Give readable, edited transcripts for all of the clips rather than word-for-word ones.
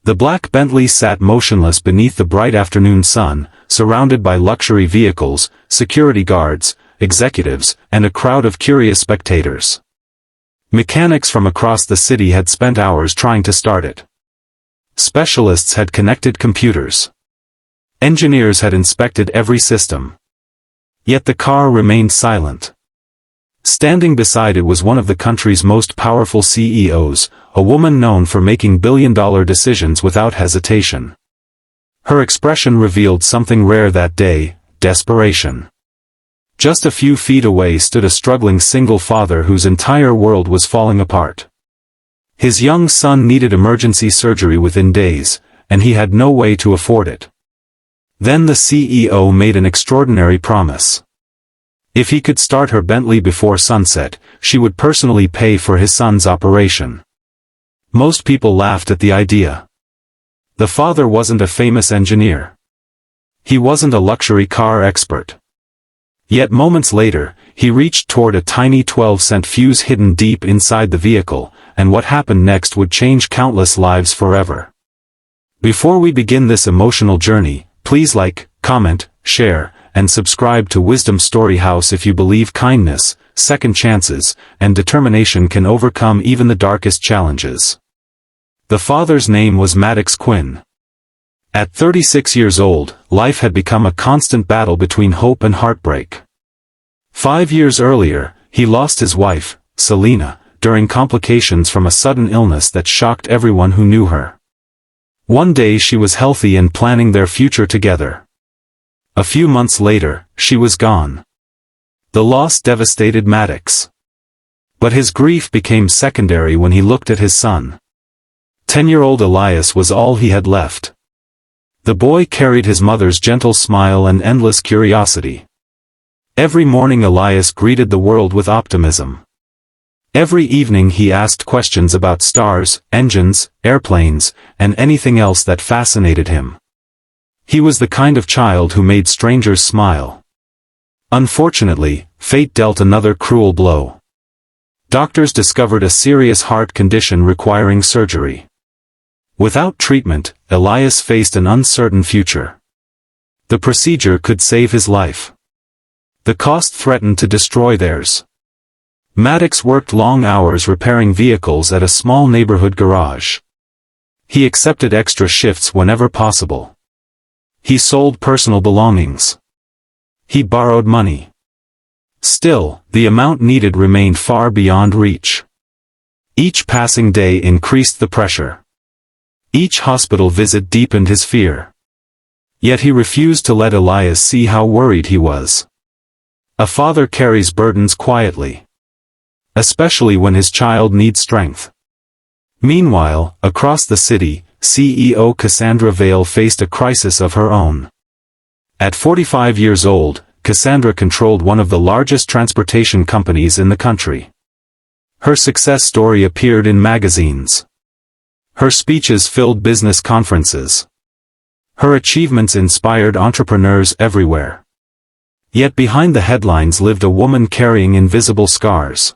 The black Bentley sat motionless beneath the bright afternoon sun, surrounded by luxury vehicles, security guards, executives, and a crowd of curious spectators. Mechanics from across the city had spent hours trying to start it. Specialists had connected computers. Engineers had inspected every system. Yet the car remained silent. Standing beside it was one of the country's most powerful CEOs, a woman known for making billion-dollar decisions without hesitation. Her expression revealed something rare that day: desperation. Just a few feet away stood a struggling single father whose entire world was falling apart. His young son needed emergency surgery within days, and he had no way to afford it. Then the CEO made an extraordinary promise. If he could start her Bentley before sunset, she would personally pay for his son's operation. Most people laughed at the idea. The father wasn't a famous engineer. He wasn't a luxury car expert. Yet moments later, he reached toward a tiny 12-cent fuse hidden deep inside the vehicle, and what happened next would change countless lives forever. Before we begin this emotional journey, please like, comment, share, and subscribe to Wisdom Story House if you believe kindness, second chances, and determination can overcome even the darkest challenges. The father's name was Maddox Quinn. At 36 years old, life had become a constant battle between hope and heartbreak. 5 years earlier, he lost his wife, Selena, during complications from a sudden illness that shocked everyone who knew her. One day she was healthy and planning their future together. A few months later, she was gone. The loss devastated Maddox. But his grief became secondary when he looked at his son. 10-year-old Elias was all he had left. The boy carried his mother's gentle smile and endless curiosity. Every morning Elias greeted the world with optimism. Every evening he asked questions about stars, engines, airplanes, and anything else that fascinated him. He was the kind of child who made strangers smile. Unfortunately, fate dealt another cruel blow. Doctors discovered a serious heart condition requiring surgery. Without treatment, Elias faced an uncertain future. The procedure could save his life. The cost threatened to destroy theirs. Maddox worked long hours repairing vehicles at a small neighborhood garage. He accepted extra shifts whenever possible. He sold personal belongings. He borrowed money. Still, the amount needed remained far beyond reach. Each passing day increased the pressure. Each hospital visit deepened his fear. Yet he refused to let Elias see how worried he was. A father carries burdens quietly. Especially when his child needs strength. Meanwhile, across the city, CEO Cassandra Vale faced a crisis of her own. At 45 years old, Cassandra controlled one of the largest transportation companies in the country. Her success story appeared in magazines. Her speeches filled business conferences. Her achievements inspired entrepreneurs everywhere. Yet behind the headlines lived a woman carrying invisible scars.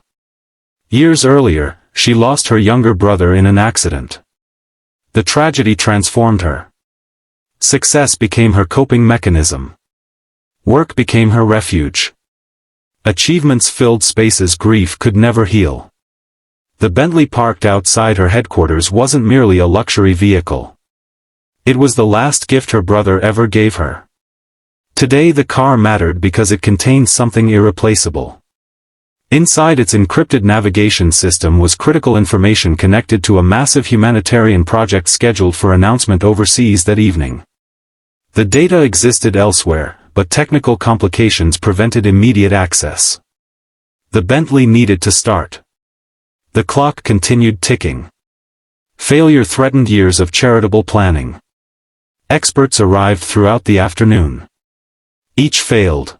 Years earlier, she lost her younger brother in an accident. The tragedy transformed her. Success became her coping mechanism. Work became her refuge. Achievements filled spaces grief could never heal. The Bentley parked outside her headquarters wasn't merely a luxury vehicle. It was the last gift her brother ever gave her. Today the car mattered because it contained something irreplaceable. Inside its encrypted navigation system was critical information connected to a massive humanitarian project scheduled for announcement overseas that evening. The data existed elsewhere, but technical complications prevented immediate access. The Bentley needed to start. The clock continued ticking. Failure threatened years of charitable planning. Experts arrived throughout the afternoon. Each failed.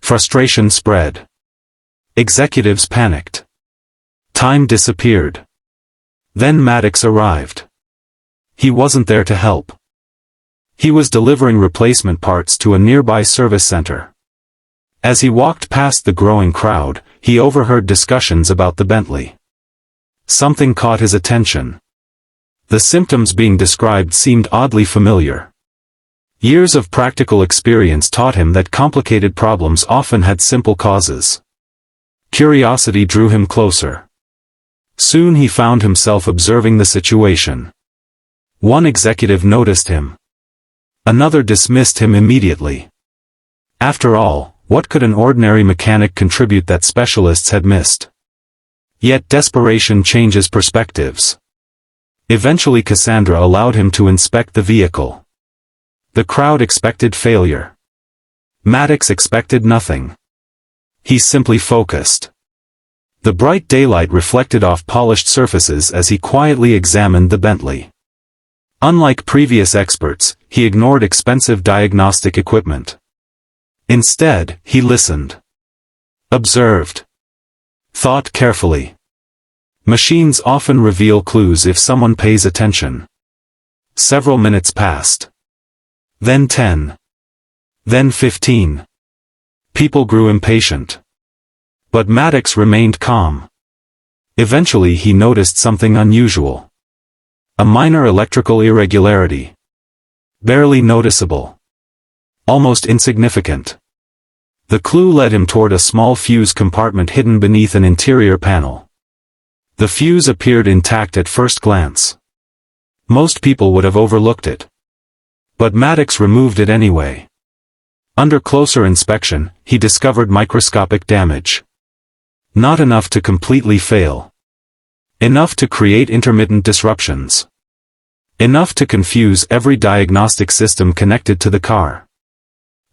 Frustration spread. Executives panicked. Time disappeared. Then Maddox arrived. He wasn't there to help. He was delivering replacement parts to a nearby service center. As he walked past the growing crowd, he overheard discussions about the Bentley. Something caught his attention. The symptoms being described seemed oddly familiar. Years of practical experience taught him that complicated problems often had simple causes. Curiosity drew him closer. Soon he found himself observing the situation. One executive noticed him. Another dismissed him immediately. After all, what could an ordinary mechanic contribute that specialists had missed? Yet desperation changes perspectives. Eventually Cassandra allowed him to inspect the vehicle. The crowd expected failure. Maddox expected nothing. He simply focused. The bright daylight reflected off polished surfaces as he quietly examined the Bentley. Unlike previous experts, he ignored expensive diagnostic equipment. Instead, he listened. Observed. Thought carefully. Machines often reveal clues if someone pays attention. Several minutes passed. Then 10. Then 15. People grew impatient. But Maddox remained calm. Eventually he noticed something unusual. A minor electrical irregularity. Barely noticeable. Almost insignificant. The clue led him toward a small fuse compartment hidden beneath an interior panel. The fuse appeared intact at first glance. Most people would have overlooked it. But Maddox removed it anyway. Under closer inspection, he discovered microscopic damage. Not enough to completely fail. Enough to create intermittent disruptions. Enough to confuse every diagnostic system connected to the car.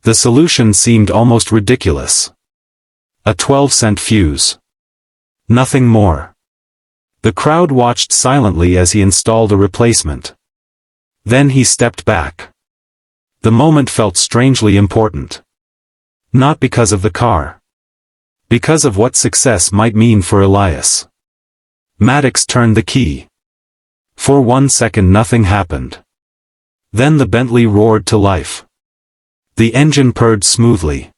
The solution seemed almost ridiculous. A 12-cent fuse. Nothing more. The crowd watched silently as he installed a replacement. Then he stepped back. The moment felt strangely important. Not because of the car. Because of what success might mean for Elias. Maddox turned the key. For 1 second nothing happened. Then the Bentley roared to life. The engine purred smoothly.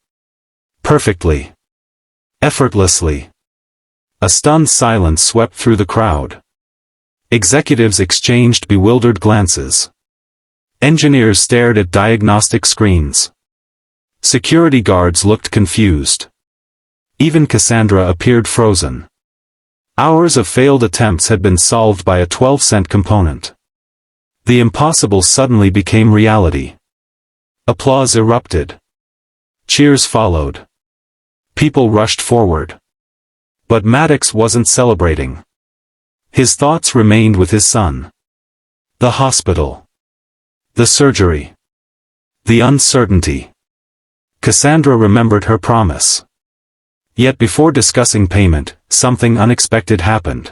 Perfectly. Effortlessly. A stunned silence swept through the crowd. Executives exchanged bewildered glances. Engineers stared at diagnostic screens. Security guards looked confused. Even Cassandra appeared frozen. Hours of failed attempts had been solved by a 12-cent component. The impossible suddenly became reality. Applause erupted. Cheers followed. People rushed forward. But Maddox wasn't celebrating. His thoughts remained with his son. The hospital. The surgery. The uncertainty. Cassandra remembered her promise. Yet before discussing payment, something unexpected happened.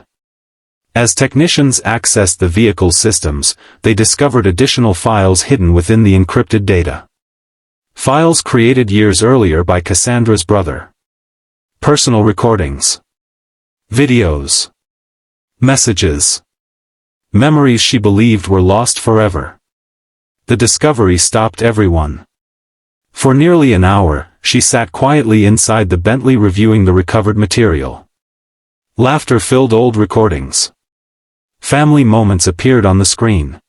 As technicians accessed the vehicle's systems, they discovered additional files hidden within the encrypted data. Files created years earlier by Cassandra's brother. Personal recordings. Videos. Messages. Memories she believed were lost forever. The discovery stopped everyone. For nearly an hour, she sat quietly inside the Bentley reviewing the recovered material. Laughter filled old recordings. Family moments appeared on the screen.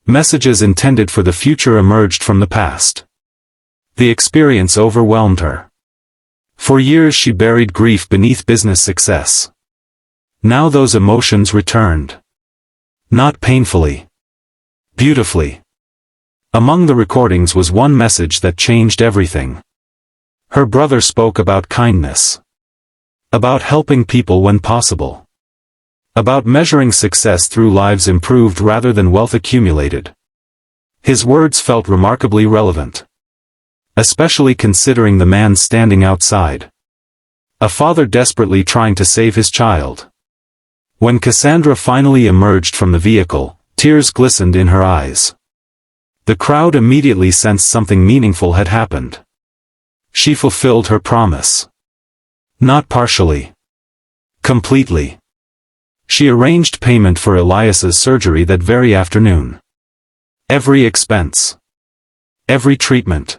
Messages intended for the future emerged from the past. The experience overwhelmed her. For years she buried grief beneath business success. Now those emotions returned. Not painfully. Beautifully. Among the recordings was one message that changed everything. Her brother spoke about kindness. About helping people when possible. About measuring success through lives improved rather than wealth accumulated. His words felt remarkably relevant. Especially considering the man standing outside. A father desperately trying to save his child. When Cassandra finally emerged from the vehicle, tears glistened in her eyes. The crowd immediately sensed something meaningful had happened. She fulfilled her promise. Not partially. Completely. She arranged payment for Elias's surgery that very afternoon. Every expense. Every treatment.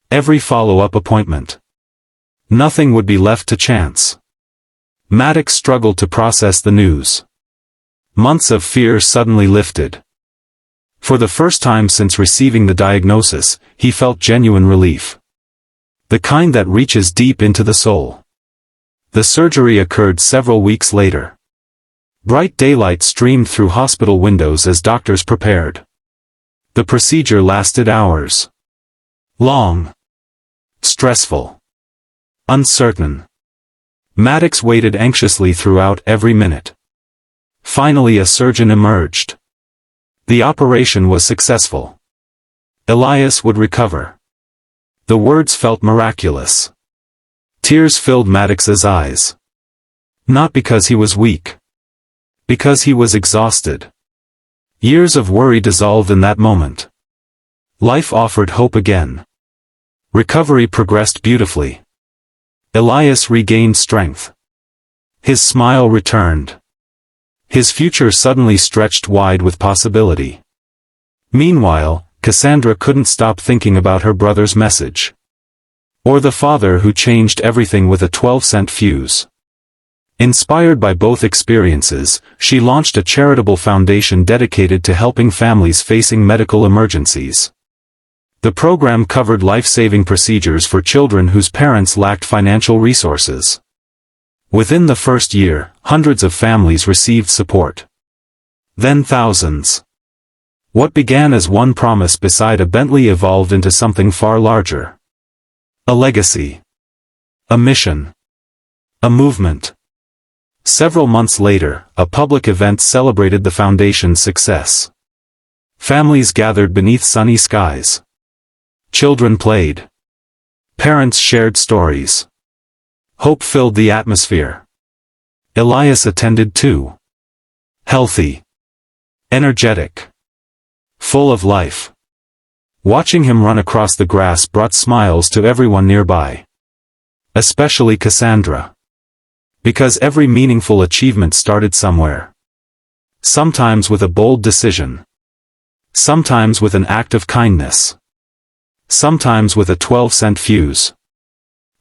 Every follow-up appointment. Nothing would be left to chance. Maddox struggled to process the news. Months of fear suddenly lifted. For the first time since receiving the diagnosis, he felt genuine relief. The kind that reaches deep into the soul. The surgery occurred several weeks later. Bright daylight streamed through hospital windows as doctors prepared. The procedure lasted hours. Long. Stressful. Uncertain. Maddox waited anxiously throughout every minute. Finally a surgeon emerged. The operation was successful. Elias would recover. The words felt miraculous. Tears filled Maddox's eyes. Not because he was weak. Because he was exhausted. Years of worry dissolved in that moment. Life offered hope again. Recovery progressed beautifully. Elias regained strength. His smile returned. His future suddenly stretched wide with possibility. Meanwhile, Cassandra couldn't stop thinking about her brother's message. Or the father who changed everything with a 12-cent fuse. Inspired by both experiences, she launched a charitable foundation dedicated to helping families facing medical emergencies. The program covered life-saving procedures for children whose parents lacked financial resources. Within the first year, hundreds of families received support. Then thousands. What began as one promise beside a Bentley evolved into something far larger. A legacy. A mission. A movement. Several months later, a public event celebrated the foundation's success. Families gathered beneath sunny skies. Children played. Parents shared stories. Hope filled the atmosphere. Elias attended too. Healthy. Energetic. Full of life. Watching him run across the grass brought smiles to everyone nearby. Especially Cassandra. Because every meaningful achievement started somewhere. Sometimes with a bold decision. Sometimes with an act of kindness. Sometimes with a 12-cent fuse.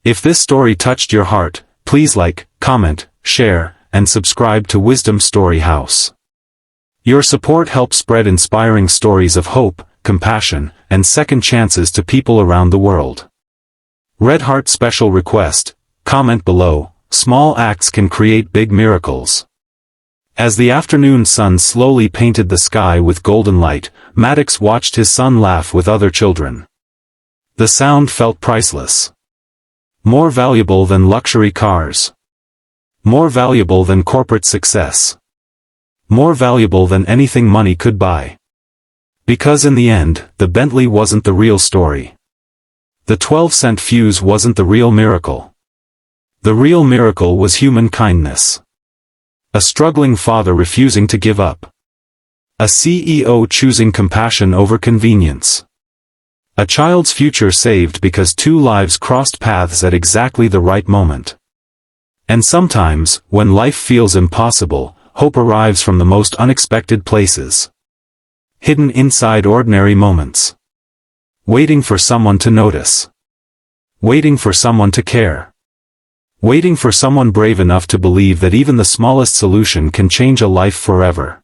If this story touched your heart, please like, comment, share, and subscribe to Wisdom Story House. Your support helps spread inspiring stories of hope, compassion, and second chances to people around the world. Red Heart special request, comment below, small acts can create big miracles. As the afternoon sun slowly painted the sky with golden light, Maddox watched his son laugh with other children. The sound felt priceless. More valuable than luxury cars. More valuable than corporate success. More valuable than anything money could buy. Because in the end, the Bentley wasn't the real story. The 12-cent fuse wasn't the real miracle. The real miracle was human kindness. A struggling father refusing to give up. A CEO choosing compassion over convenience. A child's future saved because two lives crossed paths at exactly the right moment. And sometimes, when life feels impossible, hope arrives from the most unexpected places. Hidden inside ordinary moments. Waiting for someone to notice. Waiting for someone to care. Waiting for someone brave enough to believe that even the smallest solution can change a life forever.